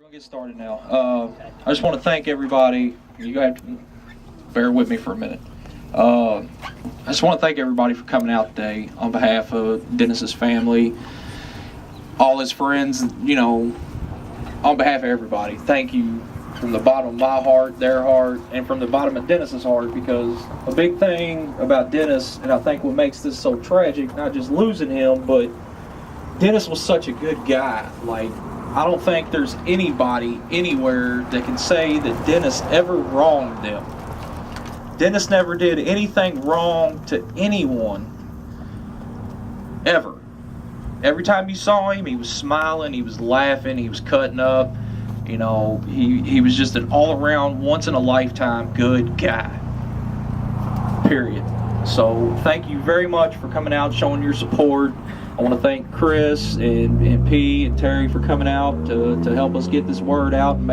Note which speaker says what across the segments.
Speaker 1: We're gonna get started now. I just want to thank everybody. You have to bear with me for a minute. I just want to thank everybody for coming out today on behalf of Dennis's family, all his friends. On behalf of everybody, thank you from the bottom of my heart, their heart, and from the bottom of Dennis's heart. Because a big thing about Dennis, and I think what makes this so tragic, not just losing him, but Dennis was such a good guy. Like, I don't think there's anybody anywhere that can say that Dennis ever wronged them. Dennis never did anything wrong to anyone, ever. Every time you saw him, he was smiling, he was laughing, he was cutting up. He was just an all-around, once-in-a-lifetime good guy. Period. So thank you very much for coming out, showing your support. I want to thank Chris and P and Terry for coming out to help us get this word out and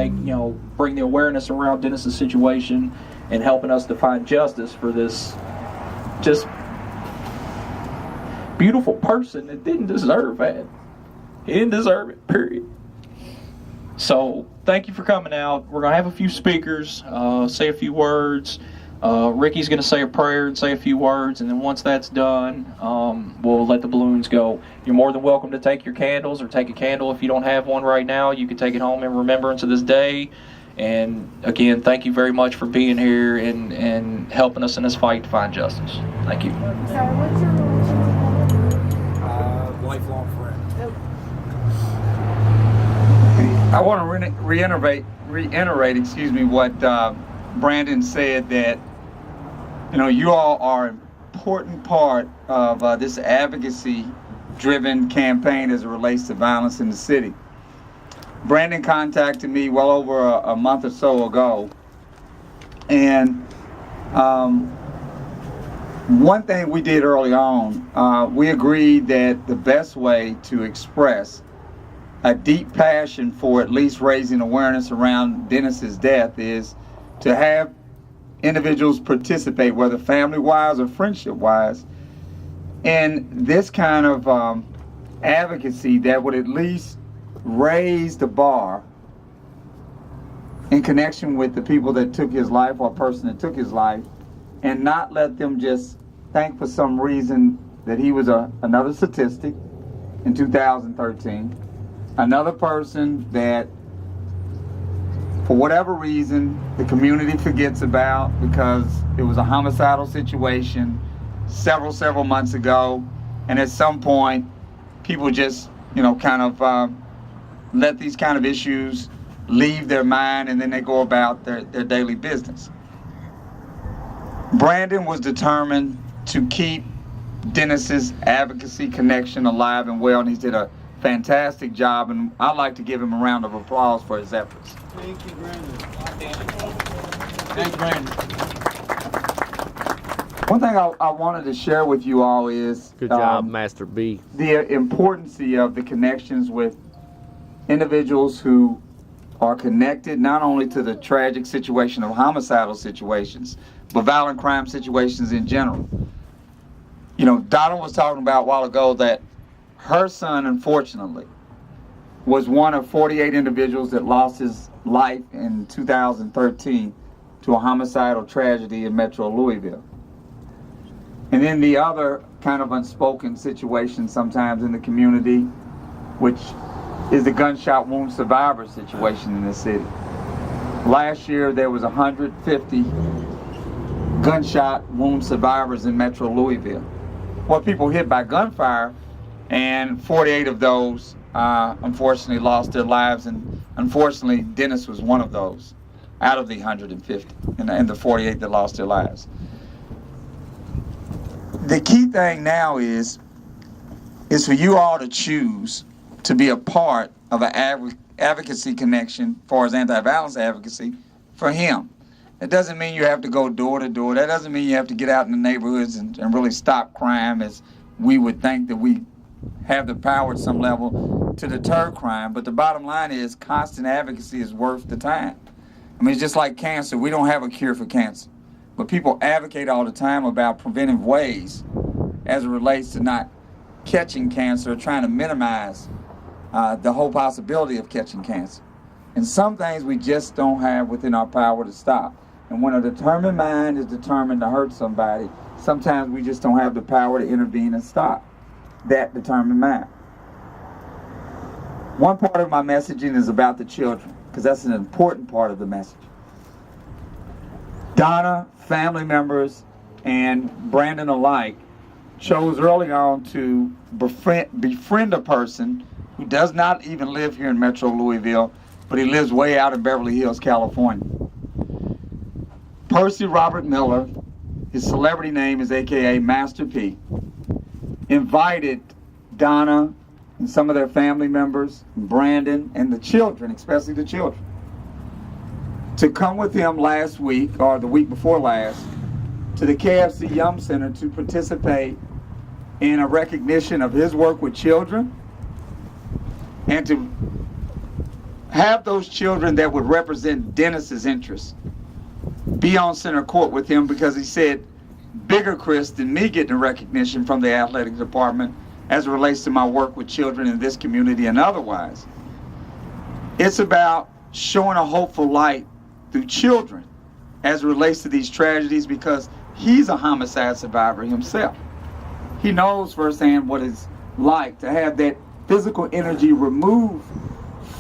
Speaker 1: bring the awareness around Dennis's situation and helping us to find justice for this just beautiful person that didn't deserve that. He didn't deserve it, period. So thank you for coming out. We're going to have a few speakers, say a few words. Ricky's going to say a prayer and say a few words, and then once that's done, we'll let the balloons go. You're more than welcome to take your candles or take a candle if you don't have one right now. You can take it home in remembrance of this day. And again, thank you very much for being here and helping us in this fight to find justice. Thank you.
Speaker 2: Sorry, what's your relation to him?
Speaker 3: Lifelong friend.
Speaker 4: I want to reiterate, what Brandon said, that you all are an important part of this advocacy-driven campaign as it relates to violence in the city. Brandon contacted me well over a month or so ago, and one thing we did early on, we agreed that the best way to express a deep passion for at least raising awareness around Dennis's death is to have individuals participate, whether family-wise or friendship-wise, in this kind of advocacy that would at least raise the bar in connection with the people that took his life or person that took his life, and not let them just think for some reason that he was another statistic in 2013, another person that for whatever reason the community forgets about because it was a homicidal situation several months ago, and at some point people just let these kind of issues leave their mind, and then they go about their daily business. Brandon was determined to keep Dennis's advocacy connection alive and well, and he did a fantastic job, and I'd like to give him a round of applause for his efforts.
Speaker 3: Thank you, Brandon. Thanks, Brandon.
Speaker 4: One thing I wanted to share with you all is
Speaker 5: good job, Master B.
Speaker 4: The importance of the connections with individuals who are connected not only to the tragic situation of homicidal situations, but violent crime situations in general. Donna was talking about a while ago that her son, unfortunately, was one of 48 individuals that lost his life in 2013 to a homicidal tragedy in Metro Louisville. And then the other kind of unspoken situation sometimes in the community, which is the gunshot wound survivor situation in the city. Last year there was 150 gunshot wound survivors in Metro Louisville. Well, people hit by gunfire, and 48 of those unfortunately lost their lives, and unfortunately Dennis was one of those out of the 150 and the 48 that lost their lives. The key thing now is for you all to choose to be a part of an advocacy connection as far as anti-violence advocacy for him. It doesn't mean you have to go door to door. That doesn't mean you have to get out in the neighborhoods and really stop crime, as we would think that we have the power at some level to deter crime. But the bottom line is constant advocacy is worth the time. I mean, it's just like cancer. We don't have a cure for cancer. But people advocate all the time about preventive ways as it relates to not catching cancer, trying to minimize the whole possibility of catching cancer. And some things we just don't have within our power to stop. And when a determined mind is determined to hurt somebody, sometimes we just don't have the power to intervene and stop that determined mind. One part of my messaging is about the children, because that's an important part of the message. Donna, family members, and Brandon alike chose early on to befriend a person who does not even live here in Metro Louisville, but he lives way out in Beverly Hills, California. Percy Robert Miller, his celebrity name is AKA Master P, invited Donna and some of their family members, Brandon, and the children, especially the children, to come with him last week, or the week before last, to the KFC Yum Center to participate in a recognition of his work with children, and to have those children that would represent Dennis's interests be on center court with him, because he said, bigger Chris than me getting a recognition from the athletic department as it relates to my work with children in this community and otherwise. It's about showing a hopeful light through children as it relates to these tragedies, because he's a homicide survivor himself. He knows firsthand what it's like to have that physical energy removed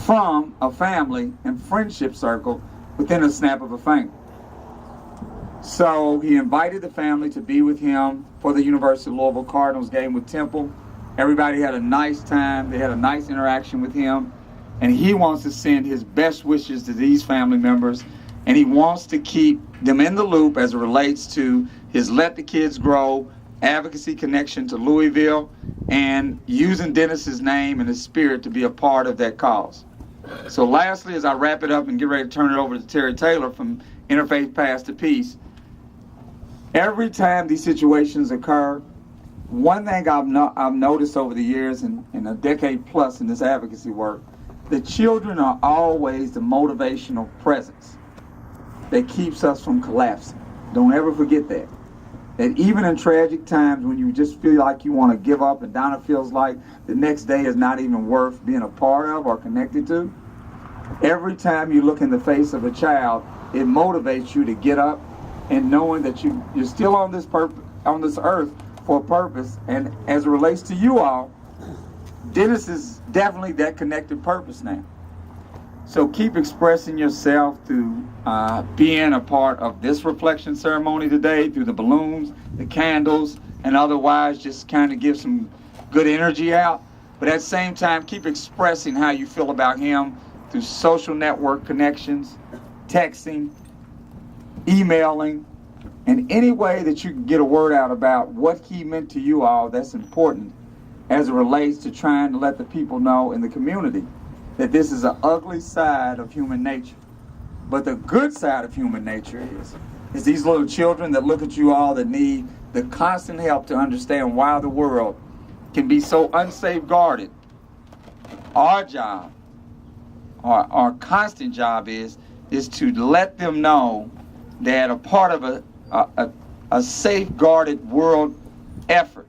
Speaker 4: from a family and friendship circle within a snap of a finger. So he invited the family to be with him for the University of Louisville Cardinals game with Temple. Everybody had a nice time. They had a nice interaction with him. And he wants to send his best wishes to these family members. And he wants to keep them in the loop as it relates to his Let the Kids Grow advocacy connection to Louisville, and using Dennis's name and his spirit to be a part of that cause. So lastly, as I wrap it up and get ready to turn it over to Terry Taylor from Interfaith Path to Peace, every time these situations occur, one thing I've noticed over the years, in a decade plus in this advocacy work, the children are always the motivational presence that keeps us from collapsing. Don't ever forget that. That even in tragic times when you just feel like you want to give up, and Donna feels like the next day is not even worth being a part of or connected to, every time you look in the face of a child, it motivates you to get up, and knowing that you're still on this earth for a purpose. And as it relates to you all, Dennis is definitely that connected purpose now. So keep expressing yourself through being a part of this reflection ceremony today, through the balloons, the candles, and otherwise just kind of give some good energy out. But at the same time, keep expressing how you feel about him through social network connections, texting, emailing, and any way that you can get a word out about what he meant to you all that's important as it relates to trying to let the people know in the community that this is an ugly side of human nature. But the good side of human nature is these little children that look at you all that need the constant help to understand why the world can be so unsafeguarded. Our job, our constant job is to let them know that a part of a safeguarded world effort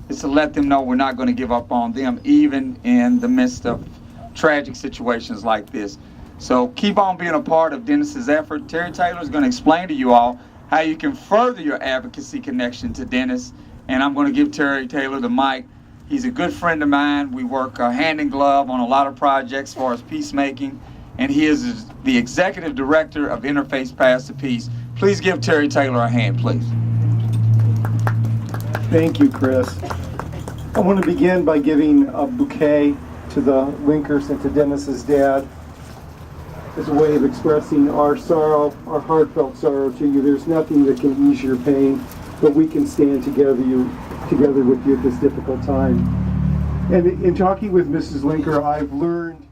Speaker 4: is to let them know we're not going to give up on them, even in the midst of tragic situations like this. So keep on being a part of Dennis's effort. Terry Taylor is going to explain to you all how you can further your advocacy connection to Dennis, and I'm going to give Terry Taylor the mic. He's a good friend of mine. We work hand in glove on a lot of projects as far as peacemaking, and he is the executive director of Interfaith Path to Peace. Please give Terry Taylor a hand, please.
Speaker 2: Thank you, Chris. I want to begin by giving a bouquet to the Linkers and to Dennis's dad as a way of expressing our sorrow, our heartfelt sorrow to you. There's nothing that can ease your pain, but we can stand together with you at this difficult time. And in talking with Mrs. Linker, I've learned